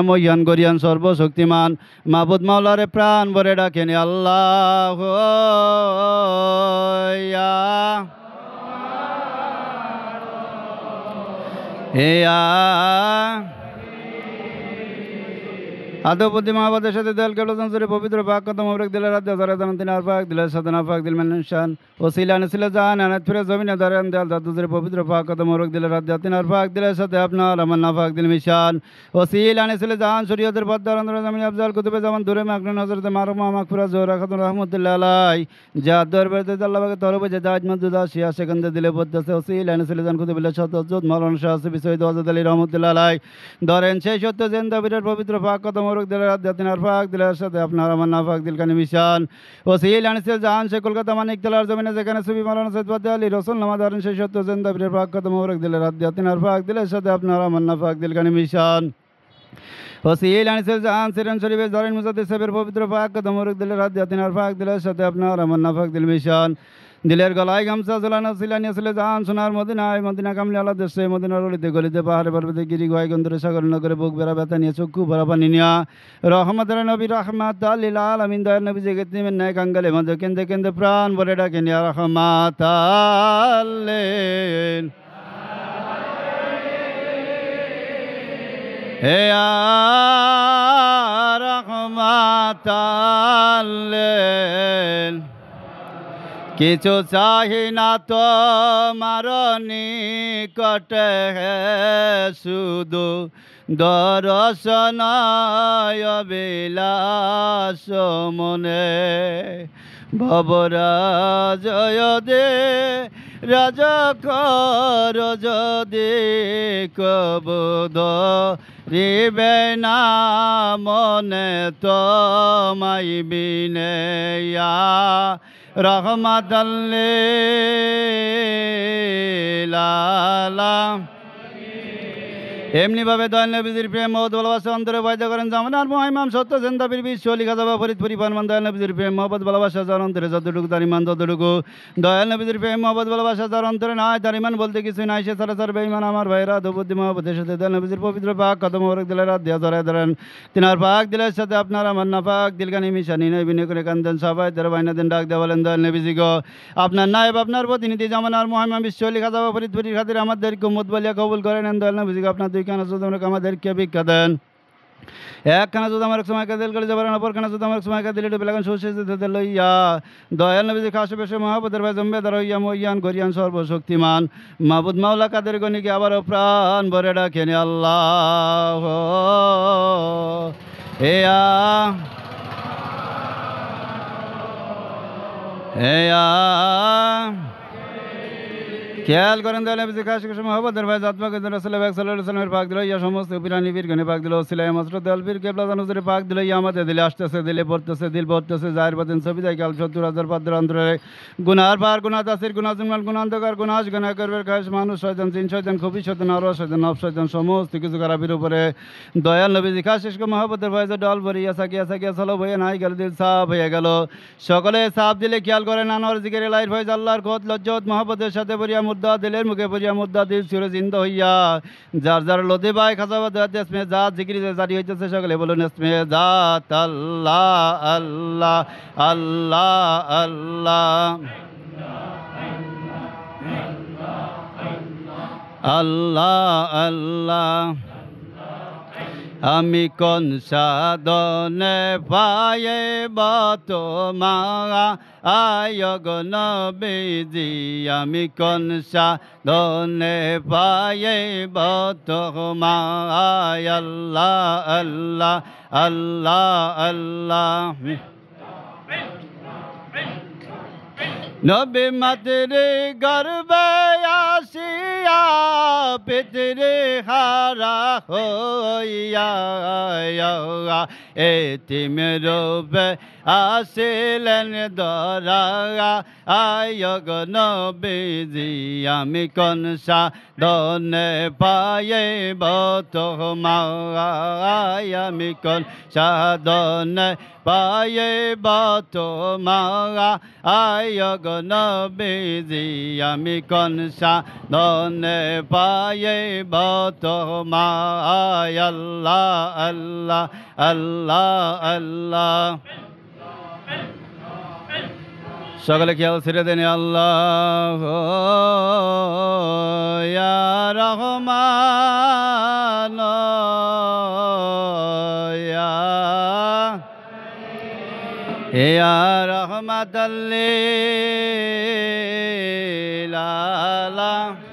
মহিয়ান গরিয়ান সর্বশক্তিমান মাবুদ মাওলারে প্রাণ ভরে ডাকেনি আল্লাহ আদবুদ্দি মহাবাদের সাথে দেল কেলো সংসারে পবিত্র পাক কত মবরক দিলে রাত হাজার জানান তিন আর পাক দিলে সাধনা পাক দিল মেনশান ও সিলান ছিল জান আনাত ফিরে জমিনে দাঁড়ান দেল দাদুজের পবিত্র পাক কত মবরক দিলে রাত তিন আর পাক দিলে সাথে আপনার আমার না পাক দিল মিশান ও সিলান ছিল জান শরীয়তের পদ্মার আন্দোলন জমিনে আফজাল কুতুবে জামান দূরে মাকরুন হযরতে মারুমা মাগফিরা জোহরা খাতুন রাহমাতুল্লাহ আলাই যা দরবারে আল্লাহ পাকের তরফে যে দাজ মদুদা শিয়া সেখানে দিলে পদ্মাছে ও সিলান ছিল জান কুতুবে শতজুদ মাওলানা শাহ আসিফ সৈয়দ ওয়াজেদ আলী রহমাতুল্লাহ আলাই ধরেন সেই সত্য জিন্দাবিরের পবিত্র পাক কত মবরক দিলে রাত তিন আর পাক দিলে সাথে আপনার আমার না পাক দিল কানে মিশান ও সিলান ছিল জান সে কলকাতা মানিক তলার জমিনে যেখানে সুবি মাওলানা সৈয়দ ওয়াজেদ আলী রাসূল নামা ধরেন সেই সত্য জিন্দাবিরের পাক কত মবরক দিলে রাত তিন আর পাক দিলে সাথে আপনার আমার না পাক দিল কানে মিশান ও সিলান ছিল জান সিরান শরীফে ধরেন মুজাদ্দিদ সাহেবের পবিত্র পাক কত মবরক দিলে রাত তিন আর পাক দিলে সাথে আপনার আমার না পাক দিল মিশান দিলের গলায় গামছা ঝোলানো সিলানি আসলে জান সোনার মদিনায় মদিনা কামলি আল্লাহ দেশে মদিনার গলিতে গলিতে পাহাড়ে পর্বতে গিরি গুহায় গন্ধরে সাগর নগরে বুক বেড়া ব্যথা নিয়ে চক্ষু ভরা পানি নিয়া রহমতের নবী রহমাত লিল আলামিন দয়াল নবী জগত নিমেন নাই কাঙ্গালে মধ্যে কেন্দে কেন্দে প্রাণ ভরে ডাকেন ইয়া রহমাত আল্লেন হে রহমাত আল্লেন কিছু চাহি না তোমার নিকটে শুধু দর্শন বিলাস মনে ভবরাজয় দে রাজা কর যদি কবুদ রিবে না মনে তোমায় বিনেয়া রহমাতাল্লিল আলামিন এমনিভাবে দয়াল নবীজির প্রেম মহব্বত ভালোবাসা অন্তরে পয়দা করেন জামানার মহিমাম সত্য জিন্দাবির বিশ্ব লিখা যাবা ফরিদপুরি ফরমান দয়াল নবীজির প্রেম মহব্বত ভালোবাসা যার অন্তরে যতটুকু তার ইমান ততটুকু দয়াল নবীজির প্রেম মহব্বত ভালোবাসা যার অন্তরে নাই তার ইমান বলতে কিছু নাই সে সারা সার বেঈমান আমার ভাইরা দুবুদ্ধি মহব্বতের সাথে দয়াল নবীজির পবিত্র পাক কত মোবারক দিলে রাত দিয়া ধরে ধরেন তিনার পাক দিলের সাথে আপনার আমার না পাক দিলকানি মিশানি নয় বিনয় করে কান্দেন সবাই তেরো বাইনা দিন ডাক দেওয়া বলেন দয়াল নবীজি গো আপনার নায়েব আপনার প্রতিনিধি জামানার মহিমাম বিশ্ব লিখা যাবা ফরিদপুরির খাতির আমাদেরকে উম্মত বলিয়া কবুল করেন দয়াল নবীজি আপনার দুই কানা আমাদেরকে ভিক্ষা দেন একখানা যদি আমার সময় কাদিল করে যাবার অপরখানা যদি আমার সময় কাদিল একটু বেলাগান সর্ষে দিতে লইয়া দয়াল নবীজি খাসে বেশে মহাবতের ভাই জম্বেদার হইয়া মহিয়ান গরিয়ান সর্বশক্তিমান মাহবুদ মাওলা কাদের গণিকে আবারও প্রাণ ভরে ডাকেন আল্লাহ খেয়াল করেন দয়াল নবীজি খাস মহব্বতের ভাই জাতমা কেন্দ্র রাসূলুল্লাহ সাল্লাল্লাহু আলাইহি ওয়াসাল্লামের পাক দিল ইয়া সমস্ত পিরানি বীর গনে পাক দিল ওসিলায়ে হযরত আল বীর কেবলা জানুজের পাক দিল ইয়া আমাদের দিলে আসতেছে দিলে পড়তেছে দিল পড়তেছে জাহির বাতিন সবই যায় কাল 70000 পাদ্র অন্তরে গুনার পার গুনাহ তাসির গুনাহ জুমলাল গুনাহ অন্ধকার গুনাহ গুনাহ করবে খাস মানুষ শয়তান জিন শয়তান খুবই শয়তান আর শয়তান নফস শয়তান সমস্ত কিছু খারাপের উপরে দয়াল নবীজি খাস মহব্বতের ভাই যে ডল ভরিয়া সাকিয়া সাকিয়া চলো ভয়ে নাই গেল দিল সাফ হয়ে গেল সকলে সাফ দিলে খেয়াল করেন আনোয়ার জিকিরে লাইর ভাই আল্লাহর কত লজ্জত মহব্বতের সাথে ভরিয়া মুর্দা দিলের মুখে ভরিয়া মুর্দা দিল চিরে জিন্দা হইয়া যার যার লদে ভাই খাজাবাদ ইসমে জাত জিকিরি জারি হইতেছে সকলে বলুন ইসমে জাত আল্লাহ আল্লাহ আল্লাহ আল্লাহ আল্লাহ আল্লাহ আমি কোন সাধনে পায়ে তোমার আয়গ নবীজি আমি কোন সাধনে পায়ে তোমার আল্লাহ আল্লাহ আল্লাহ আল্লাহ নবী মাতরে গর্বে আসিয়া পিতরে হারা হইয়া এতিম রূপে আসিলেন ধরা আয়গ নবীজি আমি কোন সাধনে পাইব তোমায় আমি কোন সাধনে পাইব তোমায় আয়গ নবীজি আমি কোন ধনে পায়ে তোমায় আল্লাহ আল্লাহ আল্লাহ আল্লাহ সকলে খেয়াল ছেড়ে দেন আল্লাহ ইয়া রহমান ইয়া রহমাতাল লিল আলামিন